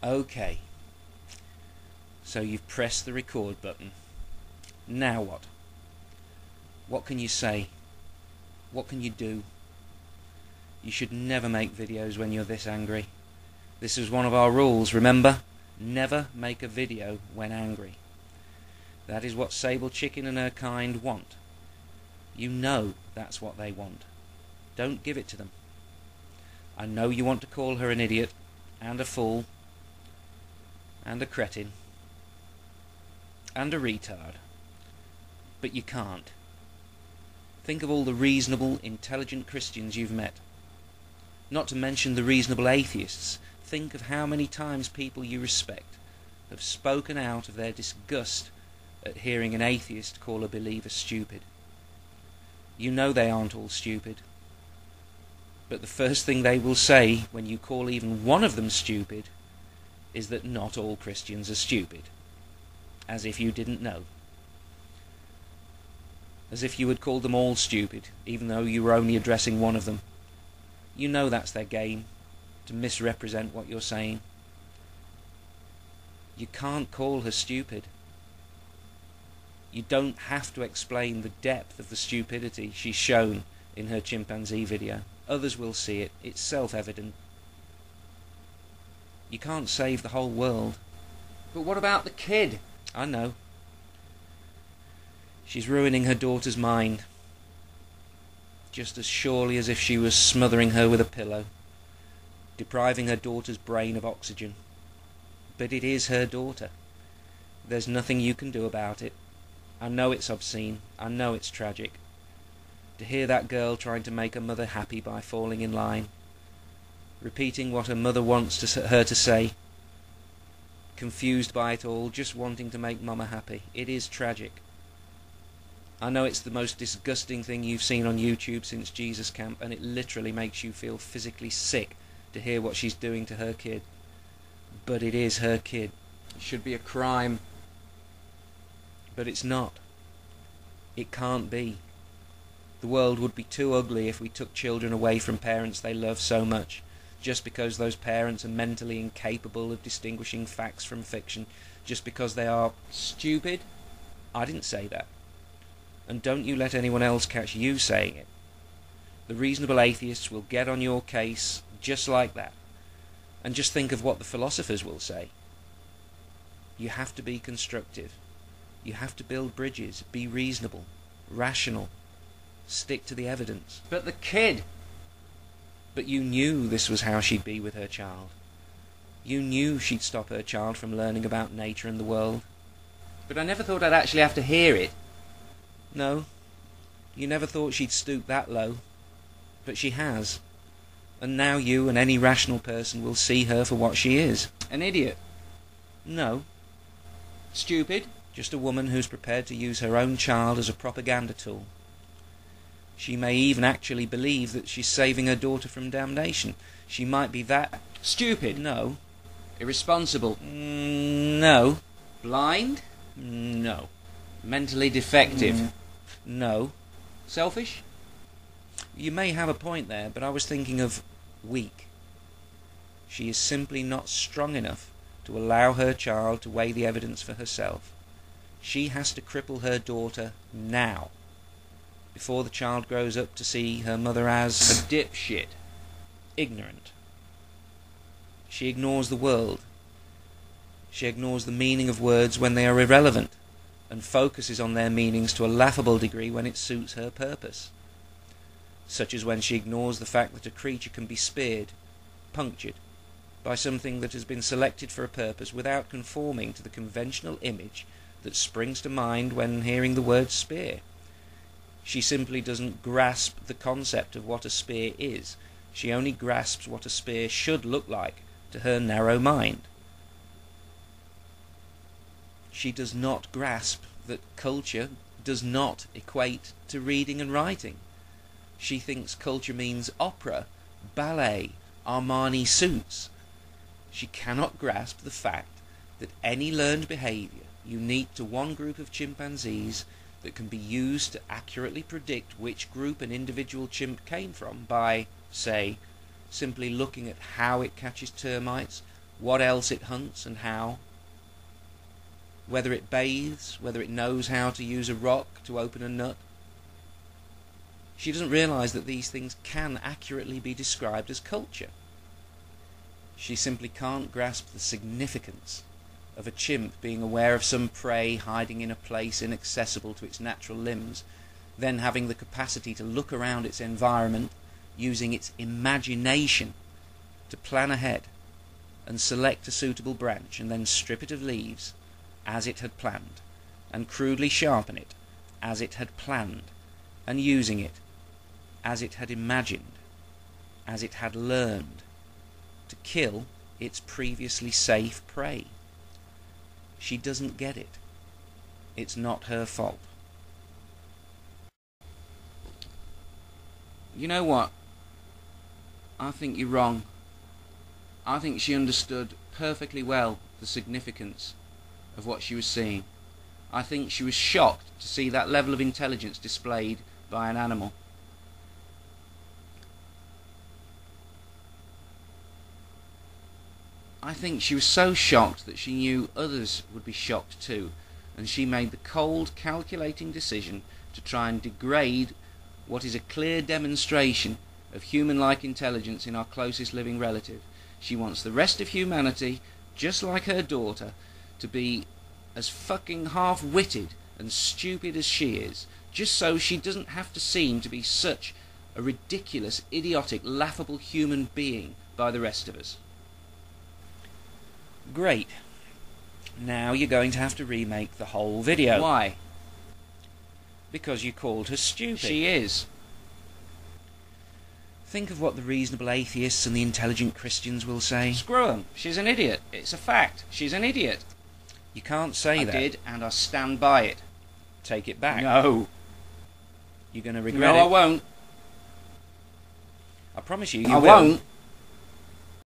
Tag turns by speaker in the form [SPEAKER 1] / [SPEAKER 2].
[SPEAKER 1] Okay, so you've pressed the record button. Now what? What can you say? What can you do? You should never make videos when you're this angry. This is one of our rules, remember? Never make a video when angry. That is what Sablechicken and her kind want. You know that's what they want. Don't give it to them. I know you want to call her an idiot, and a fool, and a cretin, and a retard, but you can't. Think of all the reasonable, intelligent Christians you've met. Not to mention the reasonable atheists. Think of how many times people you respect have spoken out of their disgust at hearing an atheist call a believer stupid. You know they aren't all stupid, but the first thing they will say when you call even one of them stupid is that not all Christians are stupid. As if you didn't know. As if you had called them all stupid, even though you were only addressing one of them. You know that's their game, to misrepresent what you're saying. You can't call her stupid. You don't have to explain the depth of the stupidity she's shown in her chimpanzee video. Others will see it. It's self-evident. You can't save the whole world. But what about the kid? I know. She's ruining her daughter's mind, just as surely as if she was smothering her with a pillow, depriving her daughter's brain of oxygen. But it is her daughter. There's nothing you can do about it. I know it's obscene. I know it's tragic. To hear that girl trying to make her mother happy by falling in line, repeating what her mother wants her to say, confused by it all, just wanting to make Mama happy. It is tragic. I know it's the most disgusting thing you've seen on YouTube since Jesus Camp, and it literally makes you feel physically sick to hear what she's doing to her kid. But it is her kid. It should be a crime. But it's not. It can't be. The world would be too ugly if we took children away from parents they love so much, just because those parents are mentally incapable of distinguishing facts from fiction, just because they are stupid. I didn't say that. And don't you let anyone else catch you saying it. The reasonable atheists will get on your case just like that. And just think of what the philosophers will say. You have to be constructive. You have to build bridges, be reasonable, rational, stick to the evidence. But the kid! But you knew this was how she'd be with her child. You knew she'd stop her child from learning about nature and the world. But I never thought I'd actually have to hear it. No, you never thought she'd stoop that low. But she has. And now you and any rational person will see her for what she is. An idiot. No. Stupid. Just a woman who's prepared to use her own child as a propaganda tool. She may even actually believe that she's saving her daughter from damnation. She might be that stupid. No. Irresponsible. No. Blind? No. Mentally defective? No. Selfish? You may have a point there, but I was thinking of weak. She is simply not strong enough to allow her child to weigh the evidence for herself. She has to cripple her daughter now, before the child grows up to see her mother as a dipshit, ignorant. She ignores the world. She ignores the meaning of words when they are irrelevant, and focuses on their meanings to a laughable degree when it suits her purpose. Such as when she ignores the fact that a creature can be speared, punctured, by something that has been selected for a purpose without conforming to the conventional image that springs to mind when hearing the word spear. She simply doesn't grasp the concept of what a spear is. She only grasps what a spear should look like to her narrow mind. She does not grasp that culture does not equate to reading and writing. She thinks culture means opera, ballet, Armani suits. She cannot grasp the fact that any learned behaviour unique to one group of chimpanzees that can be used to accurately predict which group an individual chimp came from by, say, simply looking at how it catches termites what else it hunts and how, whether it bathes, whether it knows how to use a rock to open a nut. She doesn't realise that these things can accurately be described as culture. She simply can't grasp the significance of a chimp being aware of some prey hiding in a place inaccessible to its natural limbs, then having the capacity to look around its environment, using its imagination to plan ahead and select a suitable branch, and then strip it of leaves as it had planned, and crudely sharpen it as it had planned, and using it as it had imagined, as it had learned, to kill its previously safe prey. She doesn't get it. It's not her fault. You know what? I think you're wrong. I think she understood perfectly well the significance of what she was seeing. I think she was shocked to see that level of intelligence displayed by an animal. I think she was so shocked that she knew others would be shocked too, and she made the cold, calculating decision to try and degrade what is a clear demonstration of human-like intelligence in our closest living relative. She wants the rest of humanity, just like her daughter, to be as fucking half-witted and stupid as she is, just so she doesn't have to seem to be such a ridiculous, idiotic, laughable human being by the rest of us. Great. Now you're going to have to remake the whole video. Why? Because you called her stupid. She is. Think of what the reasonable atheists and the intelligent Christians will say. Screw 'em. She's an idiot. It's a fact. She's an idiot. You can't say that. I did, and I stand by it. Take it back. No. You're going to regret it. No, I won't. I promise you, you will. I won't.